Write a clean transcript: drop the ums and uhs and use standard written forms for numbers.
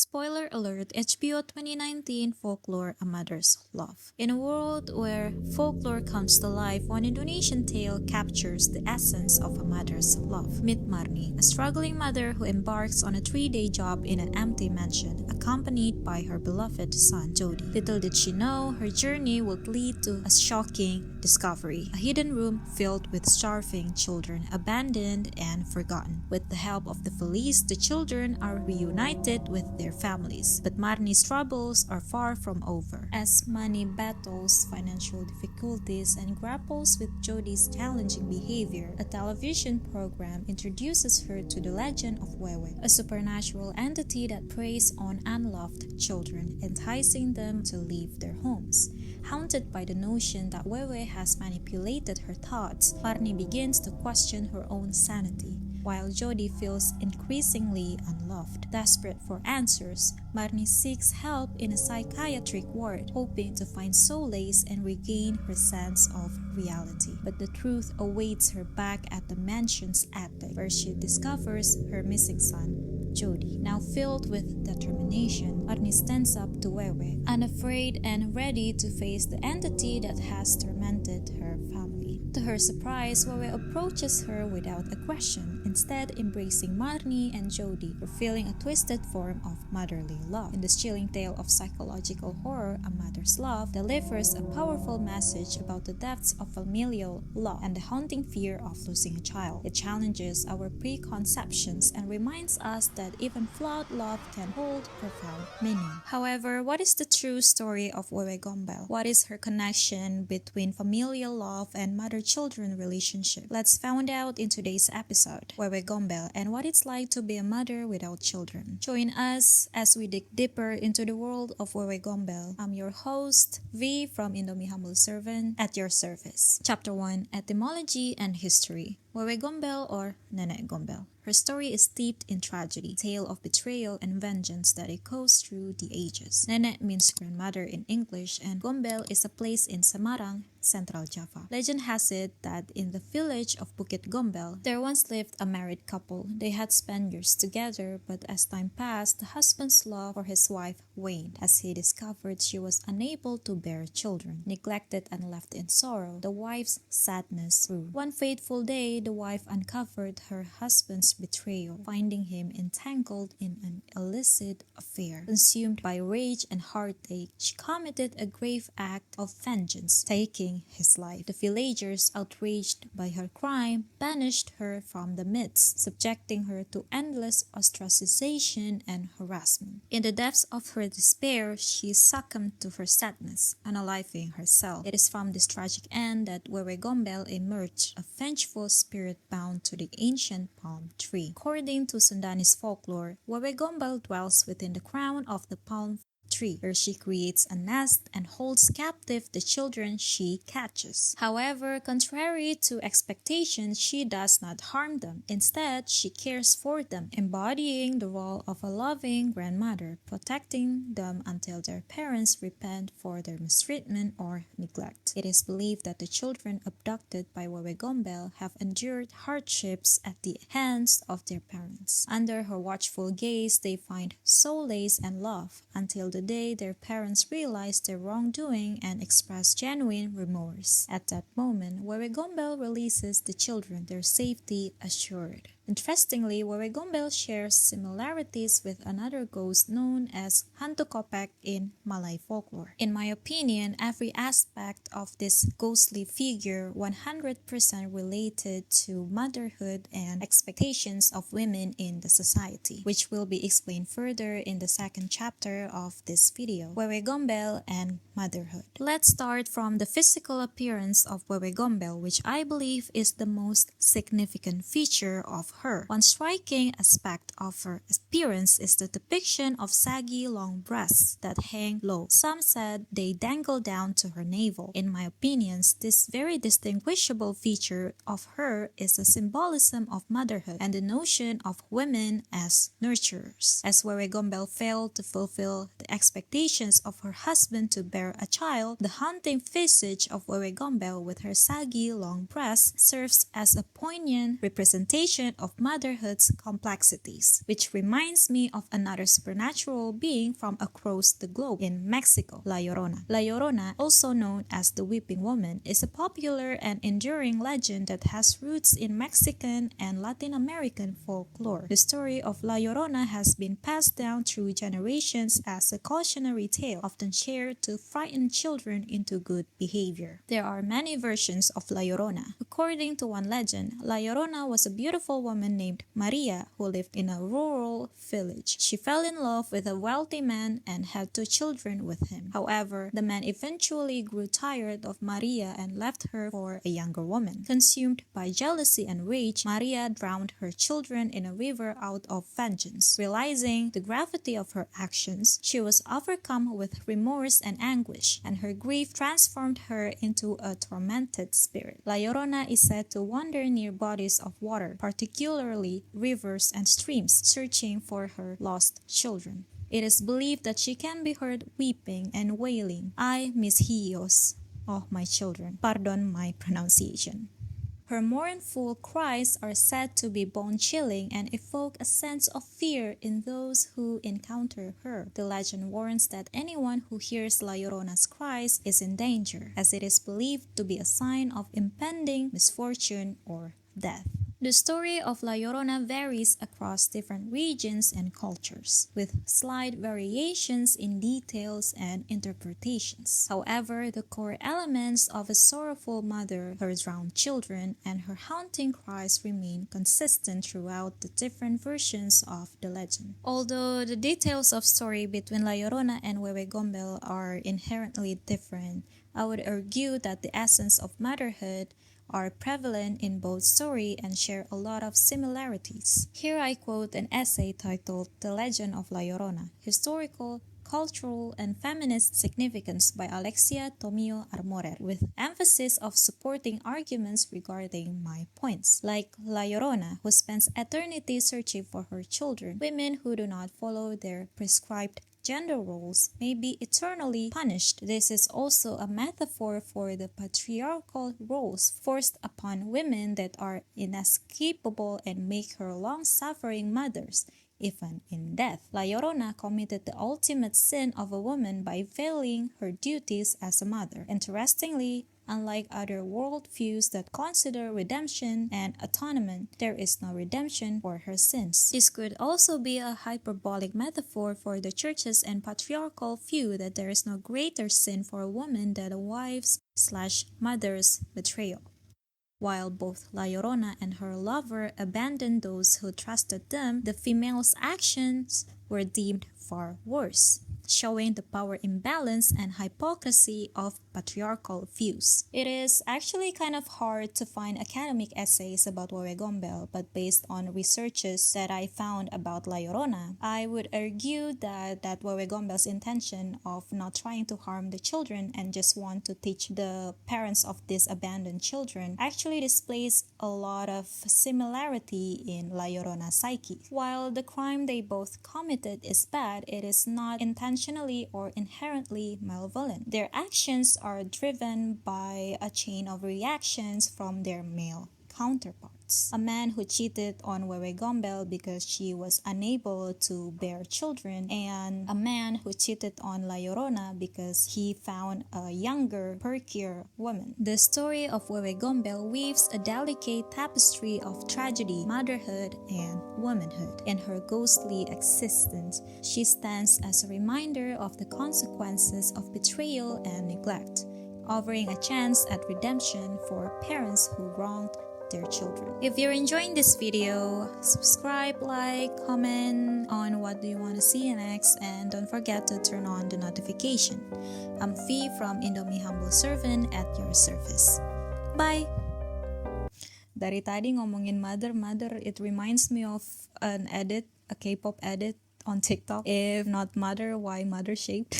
Spoiler alert, HBO 2019 Folklore: A Mother's Love. In a world where folklore comes to life, one Indonesian tale captures the essence of a mother's love. Meet Marni, a struggling mother who embarks on a 3-day job in an empty mansion, accompanied by her beloved son, Jody. Little did she know, her journey would lead to a shocking discovery: a hidden room filled with starving children, abandoned and forgotten. With the help of the police, the children are reunited with their families. But Marni's troubles are far from over. As Marni battles financial difficulties and grapples with Jody's challenging behavior, a television program introduces her to the legend of Wewe, a supernatural entity that preys on unloved children, enticing them to leave their homes. Haunted by the notion that Wewe has manipulated her thoughts, Marni begins to question her own sanity. While Jody feels increasingly unloved. Desperate for answers, Marni seeks help in a psychiatric ward, hoping to find solace and regain her sense of reality. But the truth awaits her back at the mansion's attic, where she discovers her missing son, Jody. Now filled with determination, Marni stands up to Wewe, unafraid and ready to face the entity that has tormented her family. To her surprise, Wewe approaches her without a question, instead embracing Marni and Jody, revealing a twisted form of motherly love. In this chilling tale of psychological horror, A Mother's Love delivers a powerful message about the depths of familial love and the haunting fear of losing a child. It challenges our preconceptions and reminds us that even flawed love can hold profound meaning. However, what is the true story of Wewe Gombel? What is her connection between familial love and mother-children relationship? Let's find out in today's episode, Wewe Gombel and what it's like to be a mother without children. Join us as we dig deeper into the world of Wewe Gombel. I'm your host, V from Indomie Humble Servant, at your service. Chapter 1, Etymology and History. Wewe Gombel or Nenek Gombel. Her story is steeped in tragedy, a tale of betrayal and vengeance that echoes through the ages. Nenek means grandmother in English, and Gombel is a place in Semarang, Central Java. Legend has it that in the village of Bukit Gombel, there once lived a married couple. They had spent years together, but as time passed, the husband's love for his wife waned, as he discovered she was unable to bear children. Neglected and left in sorrow, the wife's sadness grew. One fateful day, the wife uncovered her husband's betrayal, finding him entangled in an illicit affair. Consumed by rage and heartache, she committed a grave act of vengeance, taking his life. The villagers, outraged by her crime, banished her from the midst, subjecting her to endless ostracization and harassment. In the depths of her despair, she succumbed to her sadness, unaliving herself. It is from this tragic end that Wewe Gombel emerged, a vengeful spirit bound to the ancient palm tree. According to Sundanese folklore, Wewe Gombel dwells within the crown of the palm tree, where she creates a nest and holds captive the children she catches. However, contrary to expectations, she does not harm them. Instead, she cares for them, embodying the role of a loving grandmother, protecting them until their parents repent for their mistreatment or neglect. It is believed that the children abducted by Wewe Gombel have endured hardships at the hands of their parents. Under her watchful gaze, they find solace and love until the day their parents realize their wrongdoing and express genuine remorse. At that moment, Wewe Gombel releases the children, their safety assured. Interestingly, Wewe Gombel shares similarities with another ghost known as Hantu Kopek in Malay folklore. In my opinion, every aspect of this ghostly figure 100% related to motherhood and expectations of women in the society, which will be explained further in the second chapter of this video, Wewe Gombel and Motherhood. Let's start from the physical appearance of Wewe Gombel, which I believe is the most significant feature of her. One striking aspect of her appearance is the depiction of saggy long breasts that hang low. Some said they dangle down to her navel. In my opinion, this very distinguishable feature of her is a symbolism of motherhood and the notion of women as nurturers. As Wewe Gombel failed to fulfill the expectations of her husband to bear a child, the haunting visage of Wewe Gombel with her saggy long breasts serves as a poignant representation of of motherhood's complexities, which reminds me of another supernatural being from across the globe in Mexico, La Llorona. La Llorona, also known as the Weeping Woman, is a popular and enduring legend that has roots in Mexican and Latin American folklore. The story of La Llorona has been passed down through generations as a cautionary tale, often shared to frighten children into good behavior. There are many versions of La Llorona. According to one legend, La Llorona was a beautiful woman named Maria who lived in a rural village. She fell in love with a wealthy man and had 2 children with him. However, the man eventually grew tired of Maria and left her for a younger woman. Consumed by jealousy and rage, Maria drowned her children in a river out of vengeance. Realizing the gravity of her actions, she was overcome with remorse and anguish, and her grief transformed her into a tormented spirit. La Llorona is said to wander near bodies of water, particularly rivers and streams, searching for her lost children. It is believed that she can be heard weeping and wailing, "Ay, mis hijos," oh my children, pardon my pronunciation. Her mournful cries are said to be bone-chilling and evoke a sense of fear in those who encounter her. The legend warns that anyone who hears La Llorona's cries is in danger, as it is believed to be a sign of impending misfortune or death. The story of La Llorona varies across different regions and cultures, with slight variations in details and interpretations. However, the core elements of a sorrowful mother, her drowned children, and her haunting cries remain consistent throughout the different versions of the legend. Although the details of story between La Llorona and Huehuegombel are inherently different, I would argue that the essence of motherhood are prevalent in both story and share a lot of similarities. Here I quote an essay titled "The Legend of La Llorona: Historical, Cultural, and Feminist Significance" by Alexia Tomio Armorer, with emphasis of supporting arguments regarding my points. Like La Llorona, who spends eternity searching for her children, women who do not follow their prescribed gender roles may be eternally punished. This is also a metaphor for the patriarchal roles forced upon women that are inescapable and make her long-suffering mothers, even in death. La Llorona committed the ultimate sin of a woman by failing her duties as a mother. Interestingly, unlike other worldviews that consider redemption and atonement, there is no redemption for her sins. This could also be a hyperbolic metaphor for the church's and patriarchal view that there is no greater sin for a woman than a wife's/mother's betrayal. While both La Llorona and her lover abandoned those who trusted them, the female's actions were deemed far worse, showing the power imbalance and hypocrisy of patriarchal views. It is actually kind of hard to find academic essays about Huehuegombel, but based on researches that I found about La Llorona, I would argue that Huehuegombel's intention of not trying to harm the children and just want to teach the parents of these abandoned children actually displays a lot of similarity in La Llorona's psyche. While the crime they both committed is bad, it is not intentionally or inherently malevolent. Their actions are driven by a chain of reactions from their male counterparts. A man who cheated on Huehuegombel because she was unable to bear children, and a man who cheated on La Llorona because he found a younger, perkier woman. The story of Huehuegombel weaves a delicate tapestry of tragedy, motherhood, and womanhood. In her ghostly existence, she stands as a reminder of the consequences of betrayal and neglect, offering a chance at redemption for parents who wronged their children. If you're enjoying this video, subscribe, like, comment on what do you want to see next, and don't forget to turn on the notification. I'm Fee from Indomie Humble Servant at your service. Bye! Dari tadi ngomongin mother, it reminds me of a K-pop edit on TikTok. If not mother, why mother shaped?